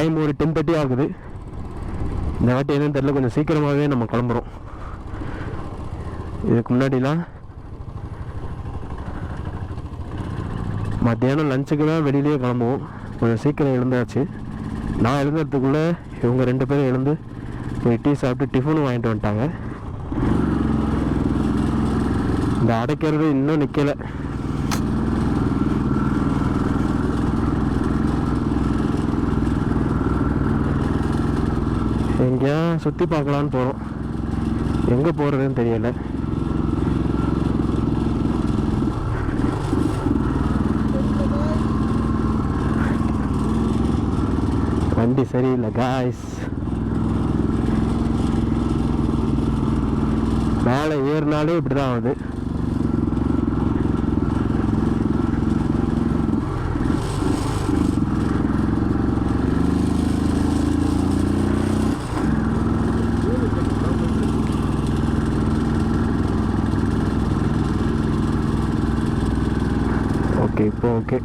Time ஒரு 10:30 ஆகுது. இந்த வாட்டி என்னன்னு தெரியல, கொஞ்சம் சீக்கிரமாகவே நம்ம கிளம்புறோம். இதுக்கு முன்னாடிலாம் மத்தியானம் லஞ்சுக்கு தான் வெளியிலேயே கிளம்புவோம். கொஞ்சம் சீக்கிரம் எழுந்தாச்சு. நான் எழுந்துறதுக்குள்ளே இவங்க 2 பேரும் எழுந்து போய் டீ சாப்பிட்டு டிஃபனும் வாங்கிட்டு வந்துட்டாங்க. இந்த அடைக்கிறது இன்னும் நிற்கலை. எங்கேயா சுற்றி பார்க்கலான்னு போகிறோம். எங்கே போகிறதுன்னு தெரியலை. வண்டி சரியில்லை காய்ஸ். மேலே ஏறினாலே இப்படி தான் ஆகுது. ஓகே, இப்போ ஓகே.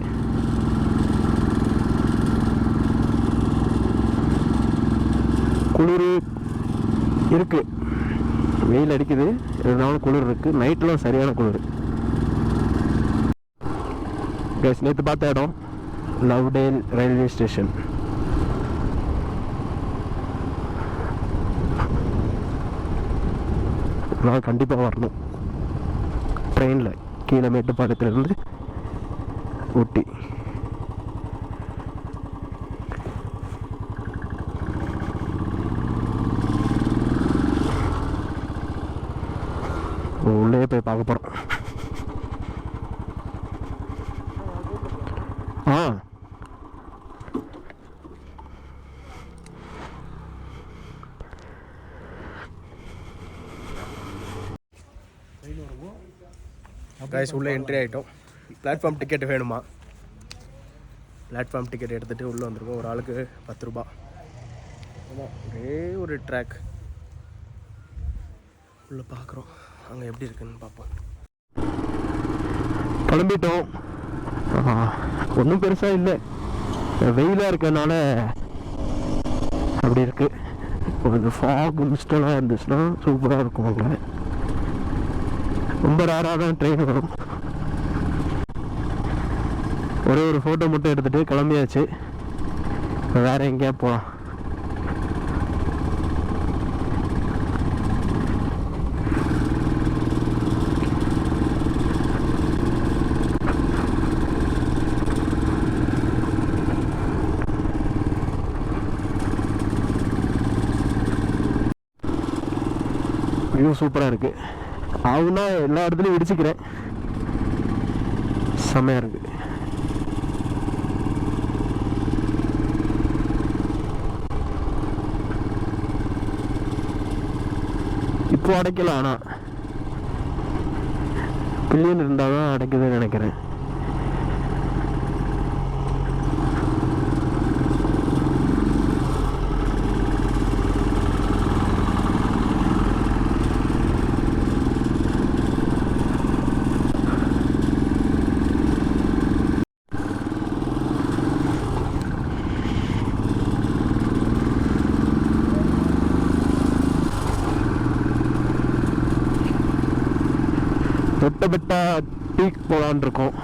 குளிர் இருக்கு, வெயில் அடிக்குது, இருந்தாலும் குளிர் இருக்கு. நைட்லாம் சரியான குளிர். நேற்று பார்த்த இடம் லவ்டேல் ரயில்வே ஸ்டேஷன். நான் கண்டிப்பாக வரணும் ட்ரெயினில். கீழே மேட்டுப்பாளையத்துலேருந்து ஊட்டி. உள்ளே போய் பார்க்க போகிறோம். கைஸ் உள்ளே என்ட்ரி ஆகிட்டோம். பிளாட்ஃபார்ம் டிக்கெட் வேணுமா? பிளாட்ஃபார்ம் டிக்கெட் எடுத்துகிட்டு உள்ளே வந்துருக்கோம். ஒரு ஆளுக்கு 10 ரூபா. ஒரே ஒரு ட்ராக் உள்ளே பார்க்குறோம். அங்கே எப்படி இருக்குன்னு பார்ப்போம். கிளம்பிட்டோம். ஒன்றும் பெருசாக இல்லை, வெயிலாக இருக்கனால அப்படி இருக்குது. கொஞ்சம் ஃபாக் மிஸ்டெல்லாம் இருந்துச்சுன்னா சூப்பராக இருக்கும். அங்கே ரொம்ப ரேராக தான் ட்ரெயின் வரும். ஒரே ஒரு ஃபோட்டோ மட்டும் எடுத்துகிட்டு கிளம்பியாச்சு. வேறு எங்கேயா போகலாம். வியூ சூப்பராக இருக்குது. ஆகுனா எல்லா இடத்துலையும் இடிச்சுக்கிறேன். செம்மையாக இருக்குது. இப்போ அடைக்கலாம், ஆனால் பில்லியன் இருந்தால் தான் அடைக்குதுன்னு நினைக்கிறேன். தொட்டபெட்டா பீக் போகலான் இருக்கோம்.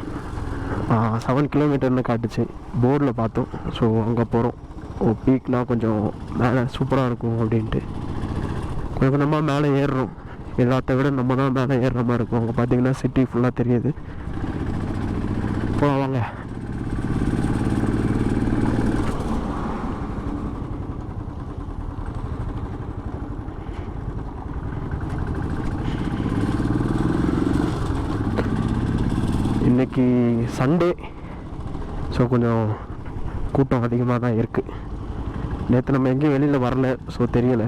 7 கிலோமீட்டர்னு காட்டுச்சு போர்டில் பார்த்தோம். ஸோ அங்கே போகிறோம். பீக்னால் கொஞ்சம் மேலே சூப்பராக இருக்கும் அப்படின்ட்டு கொஞ்சம் கொஞ்சமாக மேலே ஏறுறோம். எல்லாத்த விட நம்ம தான் மேலே ஏறுற மாதிரி இருக்கும். அங்கே பார்த்தீங்கன்னா சிட்டி ஃபுல்லாக தெரியுது. போகலாம் வாங்க. இன்றைக்கி சண்டே, ஸோ கொஞ்சம் கூட்டம் அதிகமாக தான் இருக்குது. நேற்று நம்ம எங்கேயும் வெளியில் வரல, ஸோ தெரியலை.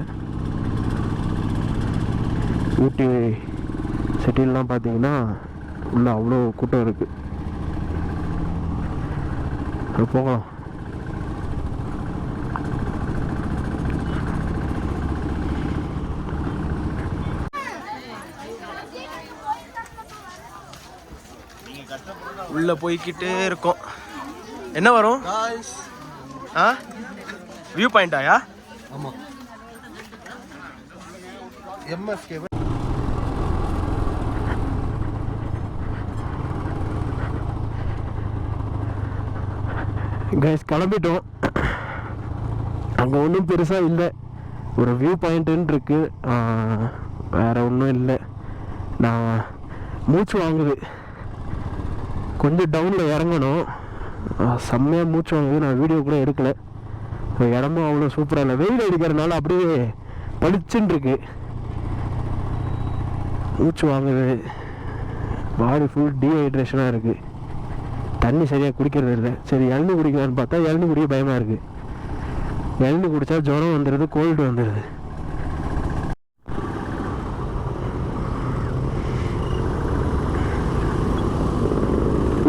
ஊட்டி சிட்டிலாம் பார்த்தீங்கன்னா உள்ள அவ்வளோ கூட்டம் இருக்குது. போகலாம். உள்ளே போய்கிட்டே இருக்கோம். என்ன வரும்? வியூ பாயிண்டாயா? ஆமாம், எம்எஸ்கே. கைஸ் கிளம்பிட்டோம். அங்கே ஒன்றும் பெருசாக இல்லை, ஒரு வியூ பாயிண்ட்டுன்னு இருக்கு, வேறு ஒன்றும் இல்லை. நான் மூச்சு வாங்குது, கொஞ்சம் டவுனில் இறங்கணும், செம்மையாக மூச்சு வாங்குது. நான் வீடியோ கூட எடுக்கலை, இடமும் அவ்வளோ சூப்பராக இல்லை, வெயில் அடிக்கிறதுனால அப்படியே பளிச்சுன்னு இருக்கு, மூச்சு வாங்குது, பாடி ஃபுல் டீஹைட்ரேஷனாக இருக்குது, தண்ணி சரியாக குடிக்கிறது இல்லை. சரி இளநீ குடிக்கலான்னு பார்த்தா இளநீ குடிக்க பயமாக இருக்குது, இளநீ குடித்தா ஜுரம் வந்துடுது, கோல்டு வந்துடுது.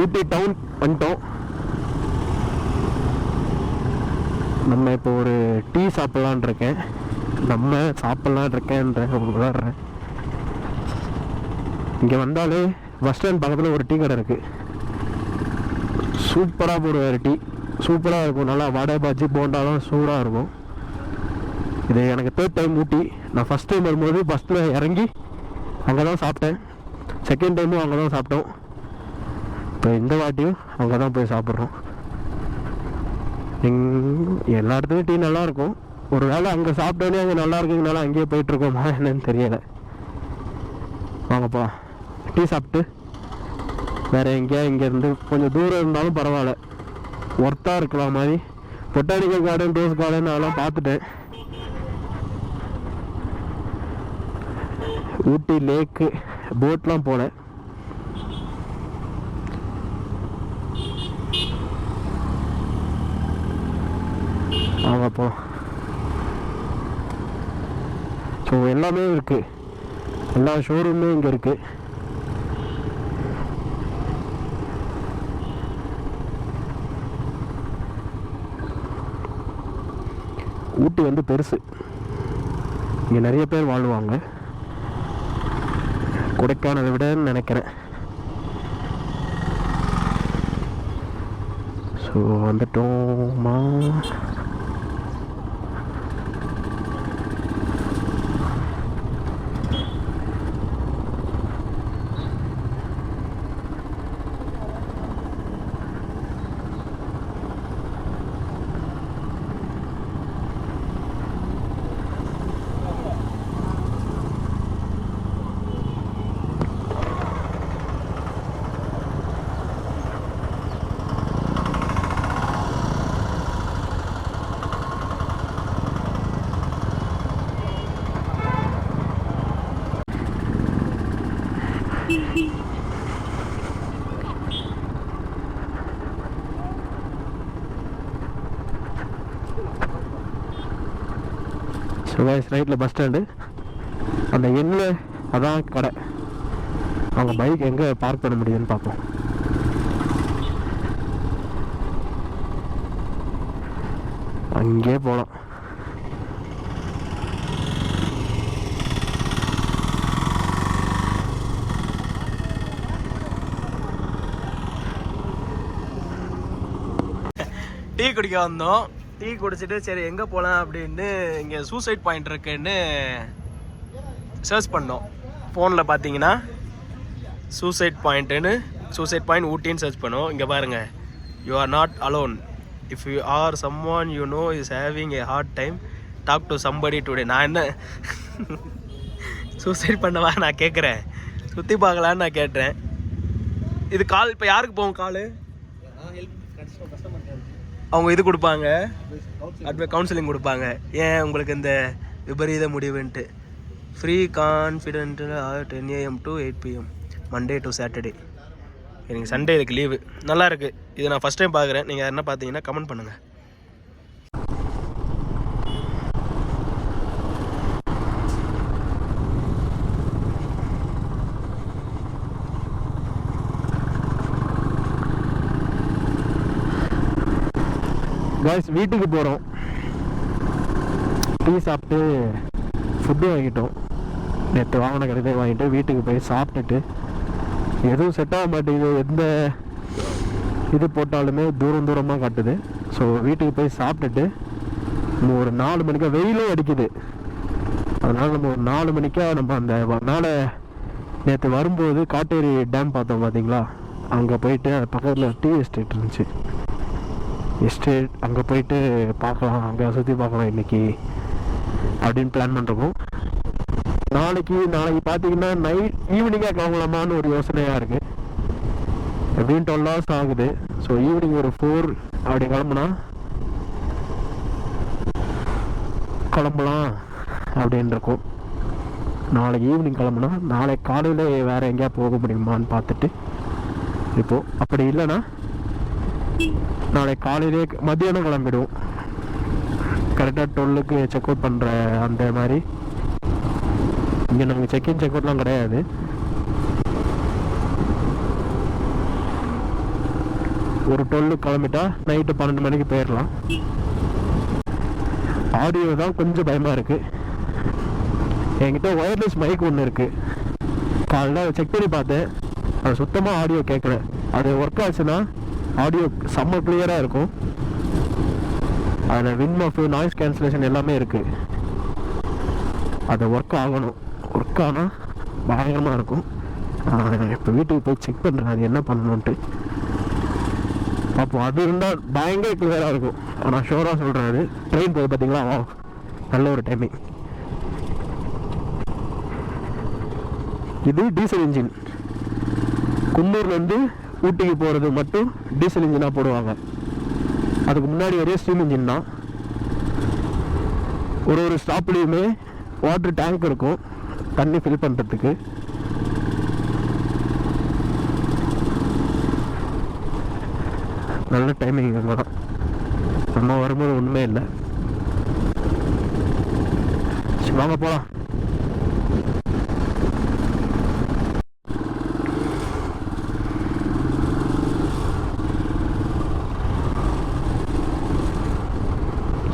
ஊட்டி டவுன் வந்துட்டோம். நம்ம இப்போ ஒரு டீ சாப்பிட்லான் இருக்கேன், விளாட்றேன். இங்கே வந்தாலே பஸ் ஸ்டாண்ட் பக்கத்தில் ஒரு டீ கடை இருக்குது, சூப்பராக போடுவார் டீ, சூப்பராக இருக்கும், நல்லா வடை பஜ்ஜி போண்டாலாம் சூடாக இருக்கும். இது எனக்கு 3rd டைம் ஊட்டி. நான் ஃபஸ்ட் டைம் வரும்போது பஸ்ஸில் இறங்கி அங்கே தான் சாப்பிட்டேன், செகண்ட் டைமும் அங்கே தான் சாப்பிட்டோம், இப்போ இந்த வாட்டியும் அங்கே தான் போய் சாப்பிட்றோம். எல்லா இடத்துலையும் டீ நல்லாயிருக்கும், ஒரு வேளை அங்கே சாப்பிட்டோன்னே அங்கே நல்லா இருக்குங்கனால அங்கேயே போயிட்டுருக்கோமா என்னன்னு தெரியலை. வாங்கப்பா டீ சாப்பிட்டு வேறு எங்கேயா இங்கேருந்து கொஞ்சம் தூரம் இருந்தாலும் பரவாயில்ல, ஒர்த்தாக இருக்கலாம் மாதிரி. பொட்டானிக்கல் கார்டன், ரோஸ் கார்டன் அதெல்லாம் பார்த்துட்டேன். ஊட்டி லேக்கு போட்லாம் போல. வாங்க போகலாம். ஸோ எல்லாமே இருக்குது, எல்லா ஷோரூமே இங்கே இருக்குது. ஊட்டி வந்து பெருசு, இங்கே நிறைய பேர் வாழ்வாங்க, கொடைக்கானலை விடன்னு நினைக்கிறேன். ஸோ வந்துட்டோமா. ஸோ கைஸ் ரைட்டில் பஸ் ஸ்டாண்டு, அந்த எண்ணில் அதான் கடை. அவங்க பைக் எங்கே பார்க் பண்ண முடியுதுன்னு பார்ப்போம். அங்கே போகலாம். டீ குடிக்க வந்தோம், டீ குடிச்சிட்டு சரி எங்கே போகலாம் அப்படின்னு இங்கே சூசைட் பாயிண்ட் இருக்குன்னு சர்ச் பண்ணோம். ஃபோனில் பார்த்தீங்கன்னா சூசைட் பாயிண்ட் ஊட்டின்னு சர்ச் பண்ணோம். இங்கே பாருங்கள், you are not alone, if you are someone you know is having a hard time talk to somebody today. நான் என்ன சூசைட் பண்ணவா நான் கேட்குறேன், சுற்றி பார்க்கலான்னு நான் கேட்டேன். இது கால் இப்போ யாருக்கு போகும் கால்? அவங்க இது கொடுப்பாங்க, கவுன்சிலிங் கொடுப்பாங்க, ஏன் உங்களுக்கு இந்த விபரீத முடிவுன்ட்டு. Free confident 10 AM to 8 PM Monday to Saturday. எனக்கு சண்டே இதுக்கு லீவு. நல்லா இருக்குது, இது நான் ஃபஸ்ட் டைம் பார்க்குறேன். நீங்கள் என்ன பார்த்தீங்கன்னா கமெண்ட் பண்ணுங்கள். காய்ஸ் வீட்டுக்கு போகிறோம், டீ சாப்பிட்டு ஃபுட்டு வாங்கிட்டோம், நேற்று வாங்கின கடையிலே வாங்கிட்டு வீட்டுக்கு போய் சாப்பிட்டுட்டு எதுவும் செட் ஆக மாட்டேங்குது, எந்த இது போட்டாலுமே தூரமாக காட்டுது. ஸோ வீட்டுக்கு போய் சாப்பிட்டுட்டு நம்ம ஒரு 4 மணிக்கா வெயிலும் அடிக்குது, அதனால் நம்ம ஒரு 4 மணிக்கா நம்ம அந்த நாளை நேற்று வரும்போது காட்டேரி டேம் பார்த்தோம் பார்த்தீங்களா, அங்கே போயிட்டு பக்கத்தில் டீ எஸ்டேட் இருந்துச்சு, எஸ்டேட் அங்கே போயிட்டு பார்க்கலாம், அங்கே சுற்றி பார்க்கலாம் இன்றைக்கி அப்படின்னு பிளான் பண்ணுறோம். நாளைக்கு பார்த்தீங்கன்னா ஈவினிங்காக கிளம்பலாமான்னு ஒரு யோசனையாக இருக்குது. எப்படின்னு 12 hours ஆகுது. ஸோ ஈவினிங் ஒரு 4 அப்படி கிளம்பலாம் அப்படின்னு இருக்கும். நாளைக்கு ஈவினிங் கிளம்புனா நாளைக்கு காலையில் வேறு எங்கேயா போக முடியுமான்னு பார்த்துட்டு இப்போது, அப்படி இல்லைன்னா நாளைக்கு காலையிலே மத்தியானம் கிளம்பிடுவோம். கரெக்டாக 12க்கு செக் அவுட் பண்ணுற அந்த மாதிரி. இங்கே நமக்கு செக்இன் செக் அவுட்லாம் கிடையாது. ஒரு 12 கிளம்பிட்டா நைட்டு 12 மணிக்கு போயிடலாம். ஆடியோ தான் கொஞ்சம் பயமாக இருக்குது. என்கிட்ட ஒயர்லெஸ் மைக் ஒன்று இருக்குது. காலைல செக் பண்ணி பார்த்தேன், அது சுத்தமாக ஆடியோ கேட்கல. அது ஒர்க் ஆச்சுன்னா ஆடியோ செம்ம கிளியராக இருக்கும். அதில் வின் ஆஃப் நாய்ஸ் கேன்சலேஷன் எல்லாமே இருக்குது. அது ஒர்க் ஆகணும். ஒர்க் ஆனால் பயங்கரமாக இருக்கும். இப்போ வீட்டுக்கு போய் செக் பண்ணுறேன் அது என்ன பண்ணணுன்ட்டு. அப்போ அது இருந்தால் பயங்கர கிளியராக இருக்கும். ஆனால் ஷோராக சொல்கிறேன், அது ட்ரெயின் போய் பார்த்தீங்களா, நல்ல ஒரு டைமிங். இது டீசல் இன்ஜின். குன்னூர்லேருந்து ஊட்டிக்கு போகிறது மட்டும் டீசல் இன்ஜினாக போடுவாங்க. அதுக்கு முன்னாடி வரையும் ஸ்டீம் இன்ஜின் தான். ஒரு ஸ்டாப்லேயுமே வாட்டர் டேங்க் இருக்கும் தண்ணி ஃபில் பண்ணுறதுக்கு. நல்ல டைமிங் அங்கே தான். நம்ம வரும்போது ஒன்றுமே இல்லை. சரி வாங்க போகலாம்.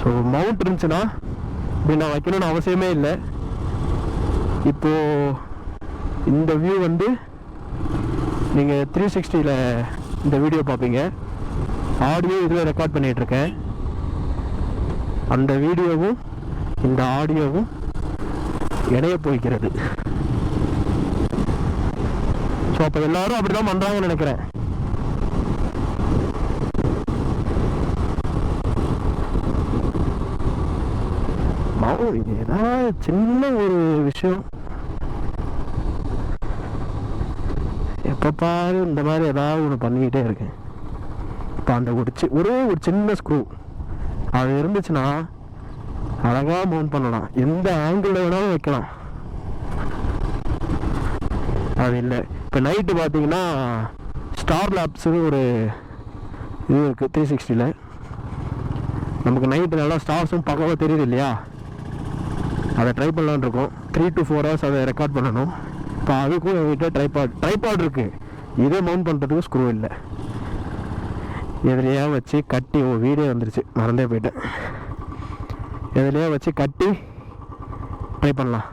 ஸோ மவுண்ட் இருந்துச்சுன்னா இப்படி நான் வைக்கணும்னு அவசியமே இல்லை. இப்போது இந்த வியூ வந்து நீங்கள் 360ல் இந்த வீடியோ பார்ப்பீங்க. ஆடியோ இதில் ரெக்கார்ட் பண்ணிகிட்ருக்கேன். அந்த வீடியோவும் இந்த ஆடியோவும் இணைய போய்க்கிறது. ஸோ அப்போ எல்லோரும் அப்படி தான் பண்ணுறாங்கன்னு நினைக்கிறேன். ஏதாவது சின்ன ஒரு விஷயம் எப்போ பாரு இந்த மாதிரி ஏதாவது ஒன்று பண்ணிக்கிட்டே இருக்கேன். இப்போ அந்த ஒரே ஒரு சின்ன ஸ்க்ரூ அது இருந்துச்சுன்னா அழகாக மவுண்ட் பண்ணலாம், எந்த ஆங்கிளில் வேணாலும் வைக்கலாம். அது இல்லை. இப்போ நைட்டு பார்த்தீங்கன்னா ஸ்டார் லேப்ஸுன்னு ஒரு இது இருக்குது 360ல். நமக்கு நைட்டு நல்லா ஸ்டார்ஸும் பக்கமாக தெரியுது இல்லையா, அதை ட்ரை பண்ணலான்னு இருக்கோம். 3 to 4 hours அதை ரெக்கார்ட் பண்ணணும். இப்போ அதுக்கும் என்கிட்ட ட்ரைபாட் இருக்குது. இதே மவுண்ட் பண்ணுறதுக்கு ஸ்க்ரூ இல்லை. எதுலையா வச்சு கட்டி வீடியோ வந்துருச்சு, மறந்தே போயிட்டேன். எதுலையா வச்சு கட்டி ட்ரை பண்ணலாம்.